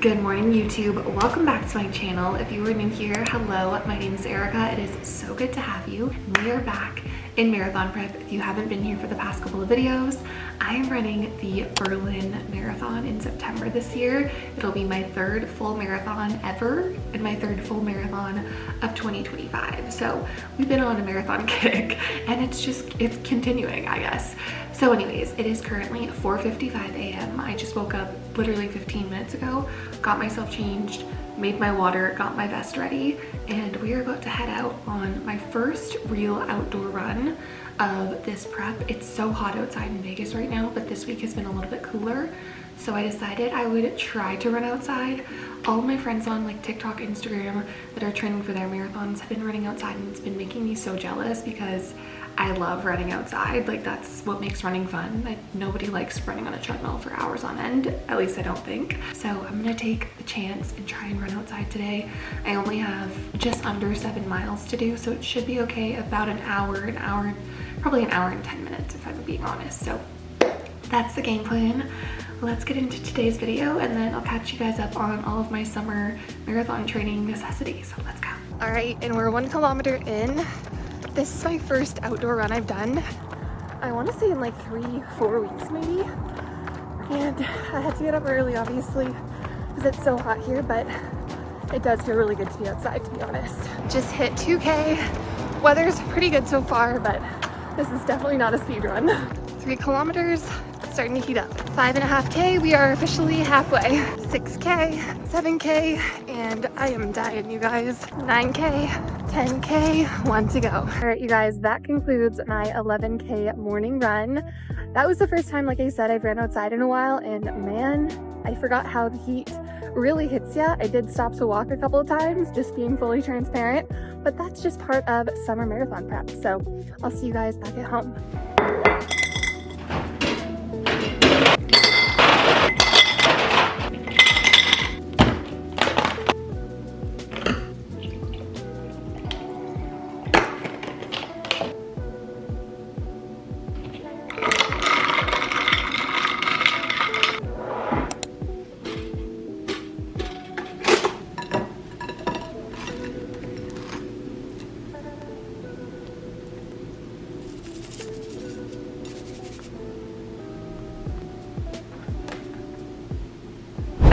Good morning, YouTube. Welcome back to my channel. If you are new here, hello, my name is Erica. It is so good to have you. We are back in marathon prep. If you haven't been here for the past couple of videos, I am running the Berlin Marathon in September this year. It'll be my third full marathon ever and my third full marathon of 2025. So we've been on a marathon kick and it's continuing, I guess. So anyways, it is currently 4:55 a.m. I just woke up literally 15 minutes ago, got myself changed, made my water, got my vest ready, and we are about to head out on my first real outdoor run of this prep. It's so hot outside in Vegas right now, but this week has been a little bit cooler. So I decided I would try to run outside. All of my friends on like TikTok, Instagram that are training for their marathons have been running outside, and it's been making me so jealous because I love running outside. Like, that's what makes running fun. Nobody likes running on a treadmill for hours on end, at least I don't think. So I'm gonna take the chance and try and run outside today. I only have just under 7 miles to do, so it should be okay. About probably an hour and 10 minutes if I'm being honest. So that's the game plan. Let's get into today's video and then I'll catch you guys up on all of my summer marathon training necessities. So let's go. All right, and we're 1 kilometer in. This is my first outdoor run I've done, I want to say in like 3-4 weeks maybe. And I had to get up early obviously because it's so hot here, but it does feel really good to be outside, to be honest. Just hit 2K. Weather's pretty good so far, but this is definitely not a speed run. 3 kilometers, starting to heat up. 5.5K, we are officially halfway. 6K, 7K, and I am dying, you guys. 9K, 10K, 1 to go. All right, you guys, that concludes my 11K morning run. That was the first time, like I said, I've ran outside in a while, and man, I forgot how the heat really hits ya. I did stop to walk a couple of times, just being fully transparent, but that's just part of summer marathon prep. So I'll see you guys back at home.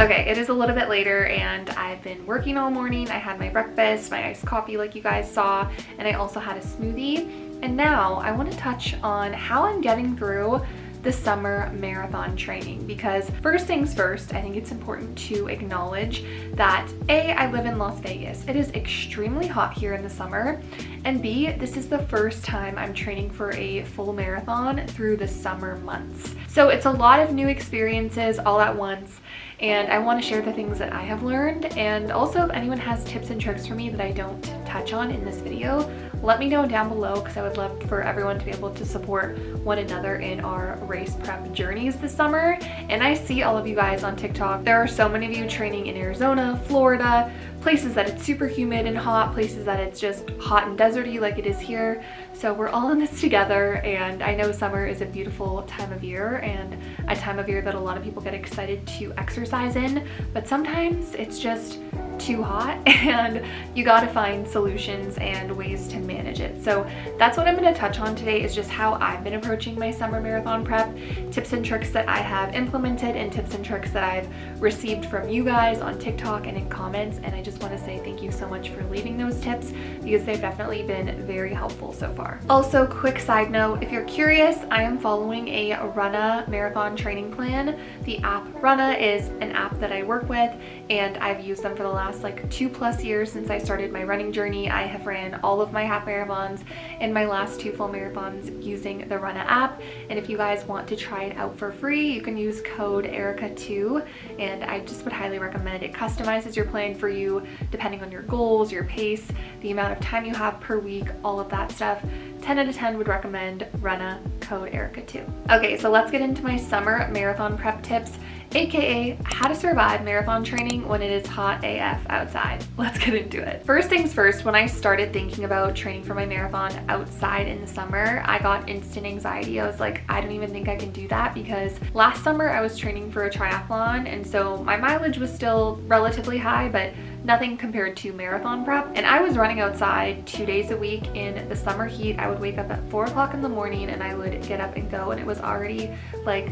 Okay, it is a little bit later and I've been working all morning. I had my breakfast, my iced coffee like you guys saw, and I also had a smoothie. And now I want to touch on how I'm getting through the summer marathon training, because first things first, I think it's important to acknowledge that A, I live in Las Vegas. It is extremely hot here in the summer, and B, this is the first time I'm training for a full marathon through the summer months. So it's a lot of new experiences all at once, and I want to share the things that I have learned, and also if anyone has tips and tricks for me that I don't touch on in this video, let me know down below, because I would love for everyone to be able to support one another in our race prep journeys this summer. And I see all of you guys on TikTok. There are so many of you training in Arizona, Florida, places that it's super humid and hot, places that it's just hot and deserty like it is here. So we're all in this together, and I know summer is a beautiful time of year and a time of year that a lot of people get excited to exercise in, but sometimes it's just too hot and you got to find solutions and ways to manage it. So that's what I'm going to touch on today, is just how I've been approaching my summer marathon prep, tips and tricks that I have implemented, and tips and tricks that I've received from you guys on TikTok and in comments. And I just want to say thank you so much for leaving those tips, because they've definitely been very helpful so far. Also, quick side note, if you're curious, I am following a Runna marathon training plan. The app Runna is an app that I work with, and I've used them for the last like 2+ years since I started my running journey. I have ran all of my half marathons and my last 2 full marathons using the Runna app. And if you guys want to try it out for free, you can use code ERICA2, and I just would highly recommend it. It customizes your plan for you depending on your goals, your pace, the amount of time you have per week, all of that stuff. 10 out of 10 would recommend Runna, code Erica too. Okay, so let's get into my summer marathon prep tips, aka how to survive marathon training when it is hot AF outside. Let's get into it. First things first, when I started thinking about training for my marathon outside in the summer, I got instant anxiety. I was like, I don't even think I can do that, because last summer I was training for a triathlon, and so my mileage was still relatively high, but nothing compared to marathon prep. And I was running outside 2 days a week in the summer heat. I would wake up at 4 o'clock in the morning and I would get up and go, and it was already like,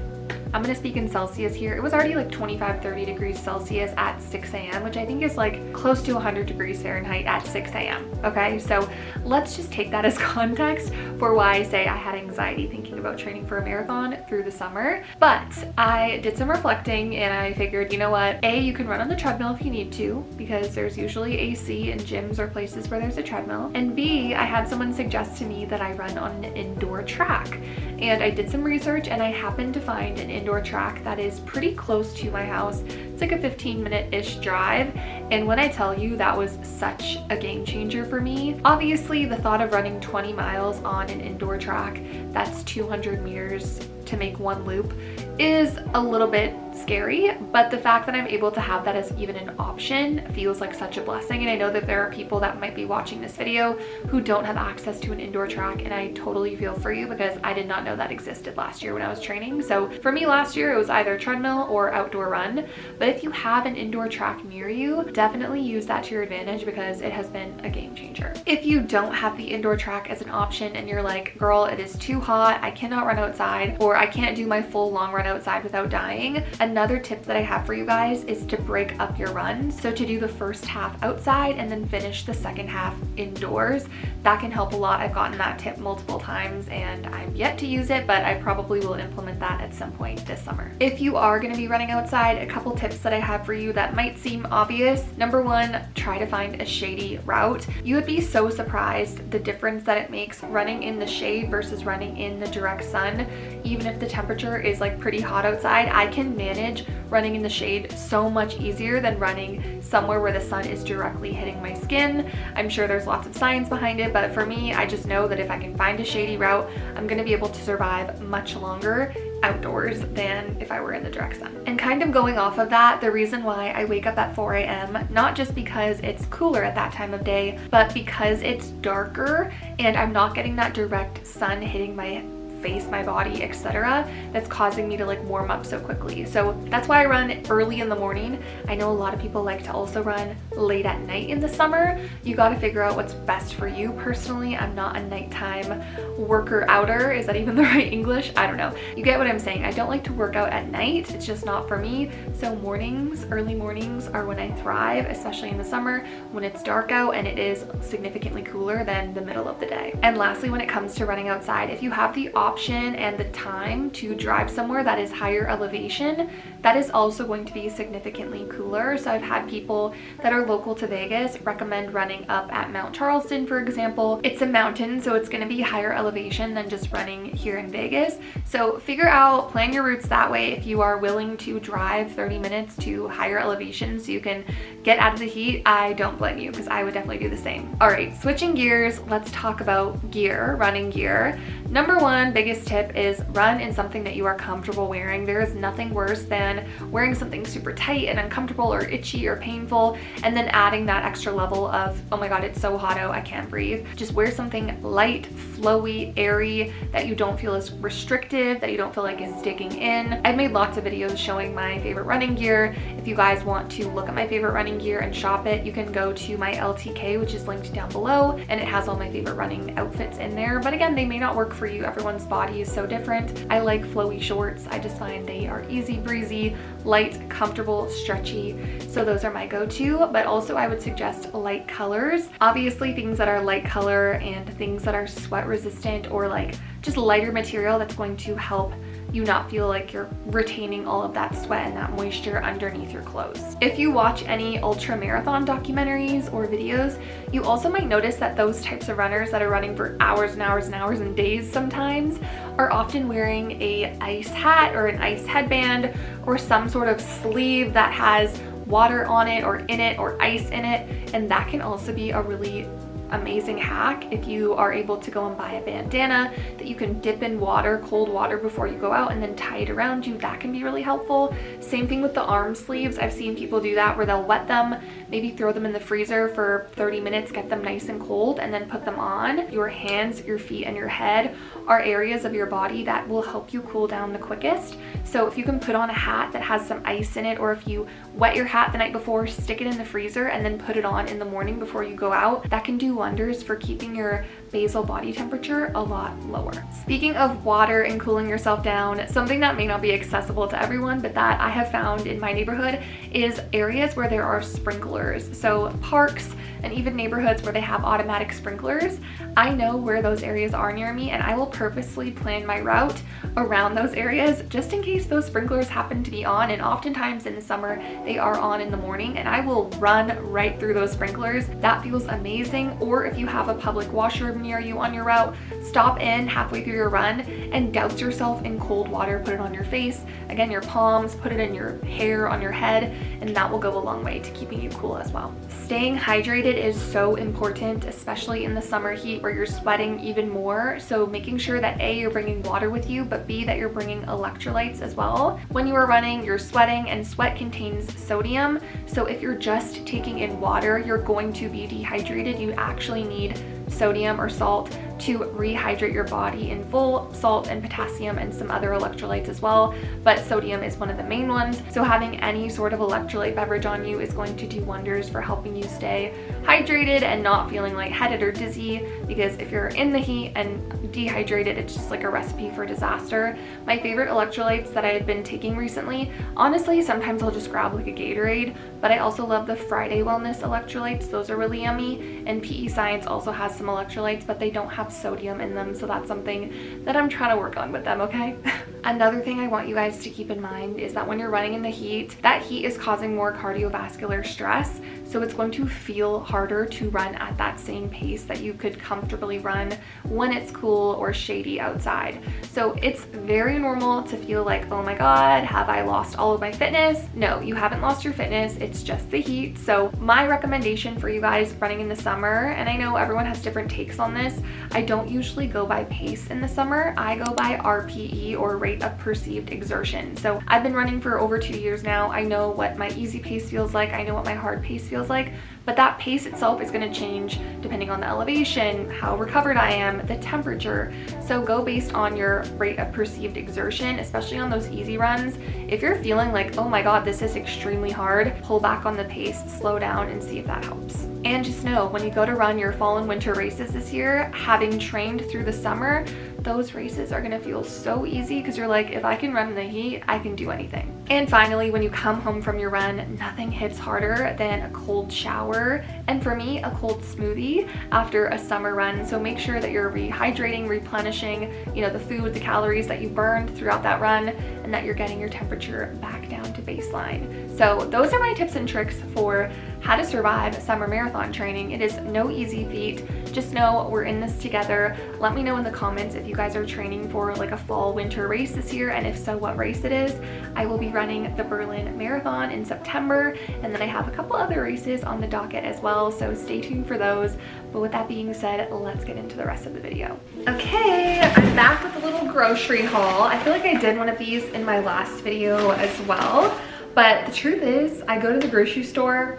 I'm gonna speak in Celsius here, it was already like 25-30 degrees Celsius at 6 a.m., which I think is like close to 100 degrees Fahrenheit at 6 a.m. Okay, so let's just take that as context for why I say I had anxiety thinking about training for a marathon through the summer. But I did some reflecting and I figured, you know what, A, you can run on the treadmill if you need to, because there's usually AC in gyms or places where there's a treadmill. And B, I had someone suggest to me that I run on an indoor track. And I did some research and I happened to find an indoor track that is pretty close to my house. It's like a 15-minute-ish drive. And when I tell you that was such a game changer for me, obviously the thought of running 20 miles on an indoor track that's 200 meters to make one loop is a little bit scary, but the fact that I'm able to have that as even an option feels like such a blessing. And I know that there are people that might be watching this video who don't have access to an indoor track, and I totally feel for you, because I did not know that existed last year when I was training. So for me last year, it was either treadmill or outdoor run. But if you have an indoor track near you, definitely use that to your advantage, because it has been a game changer. If you don't have the indoor track as an option and you're like, girl, it is too hot, I cannot run outside, or I can't do my full long run outside without dying, another tip that I have for you guys is to break up your runs. So to do the first half outside and then finish the second half indoors. That can help a lot. I've gotten that tip multiple times and I'm yet to use it, but I probably will implement that at some point this summer. If you are going to be running outside, a couple tips that I have for you that might seem obvious. Number one, try to find a shady route. You would be so surprised the difference that it makes running in the shade versus running in the direct sun. Even if the temperature is like pretty hot outside, I can manage running in the shade so much easier than running somewhere where the sun is directly hitting my skin. I'm sure there's lots of science behind it, but for me, I just know that if I can find a shady route, I'm gonna be able to survive much longer outdoors than if I were in the direct sun. And kind of going off of that, the reason why I wake up at 4 a.m., not just because it's cooler at that time of day, but because it's darker and I'm not getting that direct sun hitting my face, my body, etc., that's causing me to like warm up so quickly. So that's why I run early in the morning. I know a lot of people like to also run late at night in the summer. You got to figure out what's best for you. Personally, I'm not a nighttime worker outer. Is that even the right English? I don't know. You get what I'm saying. I don't like to work out at night. It's just not for me. So mornings, early mornings are when I thrive, especially in the summer when it's dark out and it is significantly cooler than the middle of the day. And lastly, when it comes to running outside, if you have the option and the time to drive somewhere that is higher elevation, that is also going to be significantly cooler. So I've had people that are local to Vegas recommend running up at Mount Charleston, for example. It's a mountain, so it's going to be higher elevation than just running here in Vegas. So figure out, plan your routes that way if you are willing to drive 30 minutes to higher elevation so you can get out of the heat. I don't blame you, because I would definitely do the same. All right, switching gears, let's talk about gear, running gear. Number one, biggest tip is run in something that you are comfortable wearing. There is nothing worse than wearing something super tight and uncomfortable or itchy or painful, and then adding that extra level of, oh my God, it's so hot out, I can't breathe. Just wear something light, flowy, airy, that you don't feel as restrictive, that you don't feel like is digging in. I've made lots of videos showing my favorite running gear. If you guys want to look at my favorite running gear and shop it, you can go to my LTK, which is linked down below, and it has all my favorite running outfits in there. But again, they may not work for you. Everyone's body is so different. I like flowy shorts. I just find they are easy breezy, light, comfortable, stretchy. So those are my go-to, but also I would suggest light colors. Obviously things that are light color and things that are sweat resistant or like just lighter material that's going to help you not feel like you're retaining all of that sweat and that moisture underneath your clothes. If you watch any ultra marathon documentaries or videos, you also might notice that those types of runners that are running for hours and hours and hours and days sometimes are often wearing a ice hat or an ice headband or some sort of sleeve that has water on it or in it or ice in it, and that can also be a really amazing hack if you are able to go and buy a bandana that you can dip in water, cold water, before you go out and then tie it around you. That can be really helpful. Same thing with the arm sleeves. I've seen people do that where they'll wet them, maybe throw them in the freezer for 30 minutes, get them nice and cold, and then put them on. Your hands, your feet, and your head are areas of your body that will help you cool down the quickest. So if you can put on a hat that has some ice in it, or if you wet your hat the night before, stick it in the freezer, and then put it on in the morning before you go out, that can do wonders for keeping your basal body temperature a lot lower. Speaking of water and cooling yourself down, something that may not be accessible to everyone, but that I have found in my neighborhood is areas where there are sprinklers. So parks and even neighborhoods where they have automatic sprinklers. I know where those areas are near me, and I will purposely plan my route around those areas just in case those sprinklers happen to be on. And oftentimes in the summer they are on in the morning, and I will run right through those sprinklers. That feels amazing. Or if you have a public washroom near you on your route, stop in halfway through your run and douse yourself in cold water. Put it on your face, again your palms, put it in your hair, on your head, and that will go a long way to keeping you cool as well. Staying hydrated is so important, especially in the summer heat where you're sweating even more. So making sure that A, you're bringing water with you, but B, that you're bringing electrolytes as well. When you are running, you're sweating, and sweat contains sodium. So if you're just taking in water, you're going to be dehydrated. You actually need sodium or salt to rehydrate your body in full, salt and potassium and some other electrolytes as well, but sodium is one of the main ones. So having any sort of electrolyte beverage on you is going to do wonders for helping you stay hydrated and not feeling lightheaded or dizzy, because if you're in the heat and dehydrated, it's just like a recipe for disaster. My favorite electrolytes that I've been taking recently, honestly, sometimes I'll just grab like a Gatorade, but I also love the Friday Wellness electrolytes. Those are really yummy, and PEScience also has some electrolytes, but they don't have sodium in them, so that's something that I'm trying to work on with them, okay? Another thing I want you guys to keep in mind is that when you're running in the heat, that heat is causing more cardiovascular stress, so it's going to feel harder to run at that same pace that you could comfortably run when it's cool or shady outside. So it's very normal to feel like, oh my god, have I lost all of my fitness? No, you haven't lost your fitness, it's just the heat. So my recommendation for you guys running in the summer, and I know everyone has different takes on this, I don't usually go by pace in the summer. I go by RPE, or rate of perceived exertion. So I've been running for over 2 years now. I know what my easy pace feels like. I know what my hard pace feels like, but that pace itself is going to change depending on the elevation, how recovered I am, the temperature. So go based on your rate of perceived exertion, especially on those easy runs. If you're feeling like, oh my god, this is extremely hard, pull back on the pace, slow down, and see if that helps. And just know, when you go to run your fall and winter races this year, having trained through the summer, those races are gonna feel so easy because you're like, if I can run in the heat, I can do anything. And finally, when you come home from your run, nothing hits harder than a cold shower, and for me, a cold smoothie after a summer run. So make sure that you're rehydrating, replenishing, you know, the food, the calories that you burned throughout that run, and that you're getting your temperature back down to baseline. So those are my tips and tricks for how to survive summer marathon training. It is no easy feat. Just know we're in this together. Let me know in the comments if you guys are training for like a fall winter race this year, and if so, what race it is. I will be running the Berlin Marathon in September, and then I have a couple other races on the docket as well, so stay tuned for those. But with that being said, let's get into the rest of the video. Okay, I'm back with a little grocery haul. I feel like I did one of these in my last video as well, but the truth is I go to the grocery store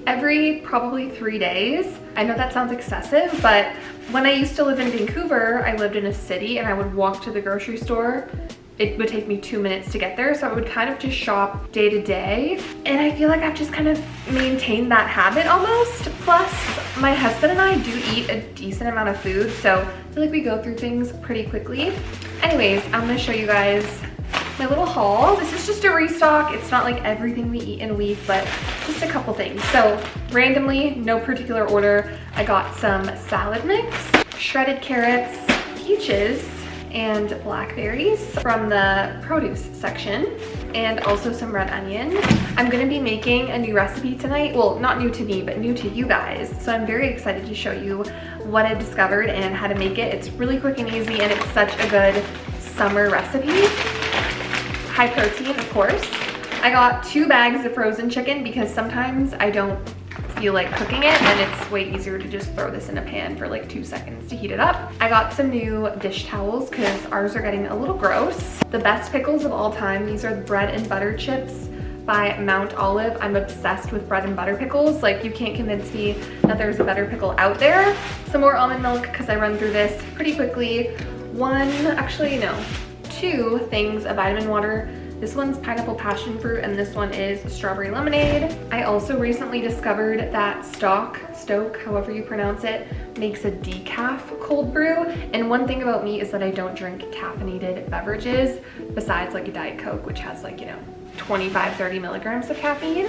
every probably 3 days. I know that sounds excessive, but when I used to live in Vancouver, I lived in a city and I would walk to the grocery store. It would take me 2 minutes to get there, so I would kind of just shop day to day. And I feel like I've just kind of maintained that habit almost. Plus, my husband and I do eat a decent amount of food, so I feel like we go through things pretty quickly. Anyways, I'm gonna show you guys my little haul. This is just a restock. It's not like everything we eat in a week, but just a couple things. So randomly, no particular order, I got some salad mix, shredded carrots, peaches, and blackberries from the produce section, and also some red onion. I'm gonna be making a new recipe tonight. Well, not new to me, but new to you guys. So I'm very excited to show you what I've discovered and how to make it. It's really quick and easy, and it's such a good summer recipe. High protein, of course. I got 2 bags of frozen chicken because sometimes I don't feel like cooking it, then it's way easier to just throw this in a pan for like 2 seconds to heat it up. I got some new dish towels because ours are getting a little gross. The best pickles of all time, these are the bread and butter chips by Mount Olive. I'm obsessed with bread and butter pickles. Like, you can't convince me that there's a better pickle out there. Some more almond milk because I run through this pretty quickly. Two things of vitamin water. This one's pineapple passion fruit and this one is strawberry lemonade. I also recently discovered that Stoke, however you pronounce it, makes a decaf cold brew. And one thing about me is that I don't drink caffeinated beverages besides like a Diet Coke, which has like, 25-30 milligrams of caffeine.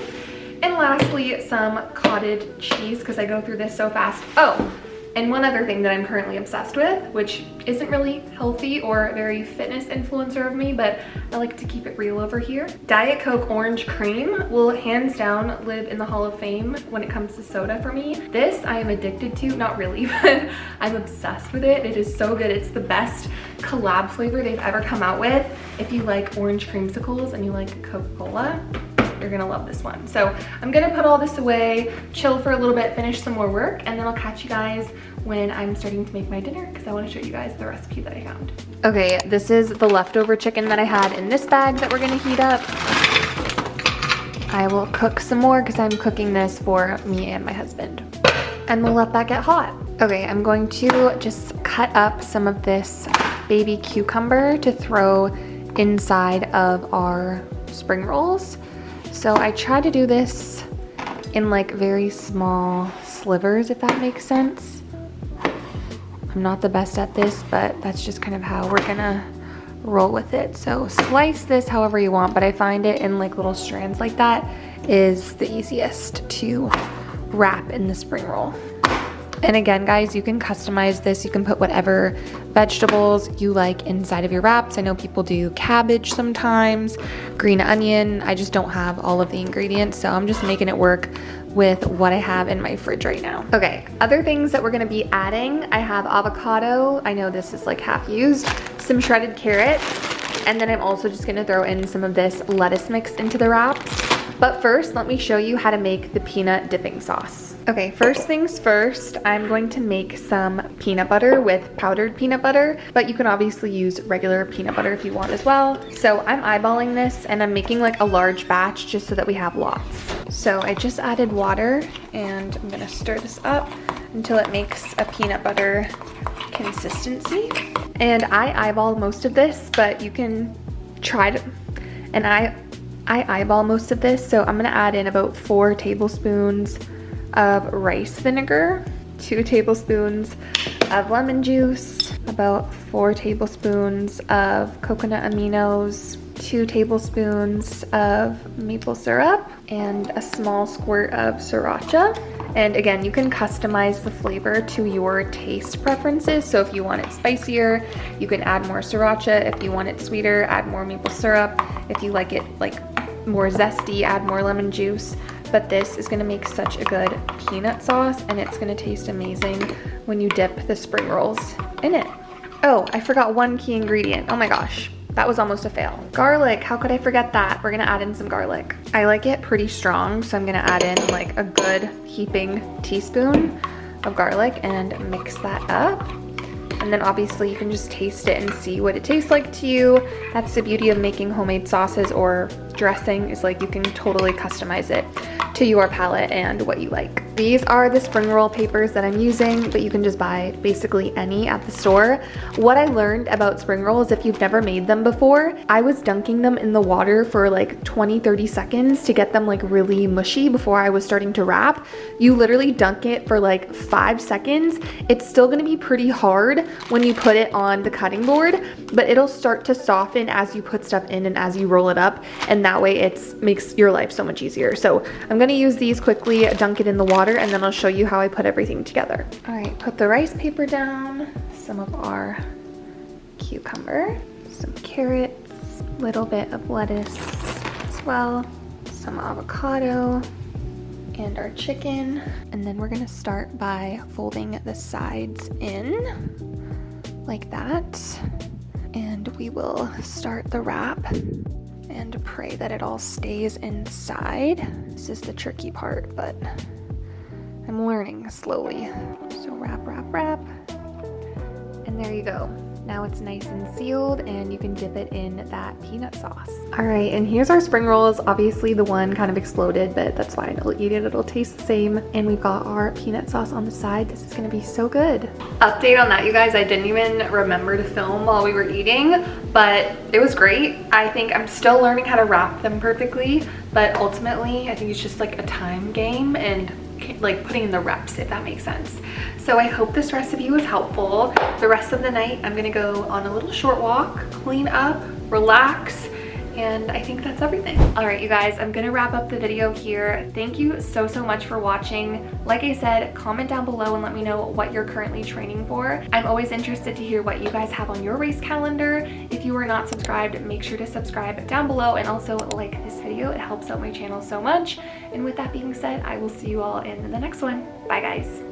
And lastly, some cottage cheese because I go through this so fast. Oh, and one other thing that I'm currently obsessed with, which isn't really healthy or very fitness influencer of me, but I like to keep it real over here. Diet Coke orange cream will hands down live in the Hall of Fame when it comes to soda for me. This I am addicted to, not really, but I'm obsessed with it. It is so good. It's the best collab flavor they've ever come out with. If you like orange creamsicles and you like Coca-Cola, you're gonna love this one. So I'm gonna put all this away, chill for a little bit, finish some more work, and then I'll catch you guys when I'm starting to make my dinner because I want to show you guys the recipe that I found. Okay, this is the leftover chicken that I had in this bag that we're gonna heat up. I will cook some more because I'm cooking this for me and my husband. And we'll let that get hot. Okay, I'm going to just cut up some of this baby cucumber to throw inside of our spring rolls. So I try to do this in like very small slivers, if that makes sense. I'm not the best at this, but that's just kind of how we're gonna roll with it. So slice this however you want, but I find it in like little strands like that is the easiest to wrap in the spring roll. And again, guys, you can customize this. You can put whatever vegetables you like inside of your wraps. I know people do cabbage sometimes, green onion. I just don't have all of the ingredients, so I'm just making it work with what I have in my fridge right now. Okay, other things that we're gonna be adding, I have avocado. I know this is like half used, some shredded carrots, and then I'm also just gonna throw in some of this lettuce mix into the wraps. But first, let me show you how to make the peanut dipping sauce. Okay, first things first, I'm going to make some peanut butter with powdered peanut butter, but you can obviously use regular peanut butter if you want as well. So I'm eyeballing this and I'm making like a large batch just so that we have lots. So I just added water and I'm gonna stir this up until it makes a peanut butter consistency. And I eyeball most of this, but you can try to, and I eyeball most of this, so I'm gonna add in about 4 tablespoons of rice vinegar, 2 tablespoons of lemon juice, about 4 tablespoons of coconut aminos, 2 tablespoons of maple syrup, and a small squirt of sriracha. And again, you can customize the flavor to your taste preferences. So if you want it spicier, you can add more sriracha. If you want it sweeter, add more maple syrup. If you like it like more zesty, add more lemon juice. But this is gonna make such a good peanut sauce and it's gonna taste amazing when you dip the spring rolls in it. Oh, I forgot one key ingredient. Oh my gosh, that was almost a fail. Garlic, how could I forget that? We're gonna add in some garlic. I like it pretty strong, so I'm gonna add in like a good heaping teaspoon of garlic and mix that up. And then obviously you can just taste it and see what it tastes like to you. That's the beauty of making homemade sauces or dressing, is like you can totally customize it to your palate and what you like. These are the spring roll papers that I'm using, but you can just buy basically any at the store. What I learned about spring rolls, if you've never made them before, I was dunking them in the water for like 20-30 seconds to get them like really mushy before I was starting to wrap. You literally dunk it for like 5 seconds. It's still gonna be pretty hard when you put it on the cutting board, but it'll start to soften as you put stuff in and as you roll it up, and that way it makes your life so much easier. So I'm gonna use these quickly, dunk it in the water, and then I'll show you how I put everything together. All right, put the rice paper down, some of our cucumber, some carrots, a little bit of lettuce as well, some avocado, and our chicken. And then we're gonna start by folding the sides in like that. And we will start the wrap and pray that it all stays inside. This is the tricky part, but I'm learning slowly. So wrap, wrap, wrap. And there you go. Now it's nice and sealed and you can dip it in that peanut sauce. All right, and here's our spring rolls. Obviously the one kind of exploded, but that's fine. I'll eat it, it'll taste the same. And we've got our peanut sauce on the side. This is gonna be so good. Update on that, you guys. I didn't even remember to film while we were eating, but it was great. I think I'm still learning how to wrap them perfectly, but ultimately I think it's just like a time game and like putting in the reps, if that makes sense. So I hope this recipe was helpful. The rest of the night, I'm gonna go on a little short walk, clean up, relax, and I think that's everything. All right, you guys, I'm gonna wrap up the video here. Thank you so much for watching. Like I said, comment down below and let me know what you're currently training for. I'm always interested to hear what you guys have on your race calendar. If you are not subscribed, make sure to subscribe down below and also like this video. It helps out my channel so much. And with that being said, I will see you all in the next one. Bye, guys.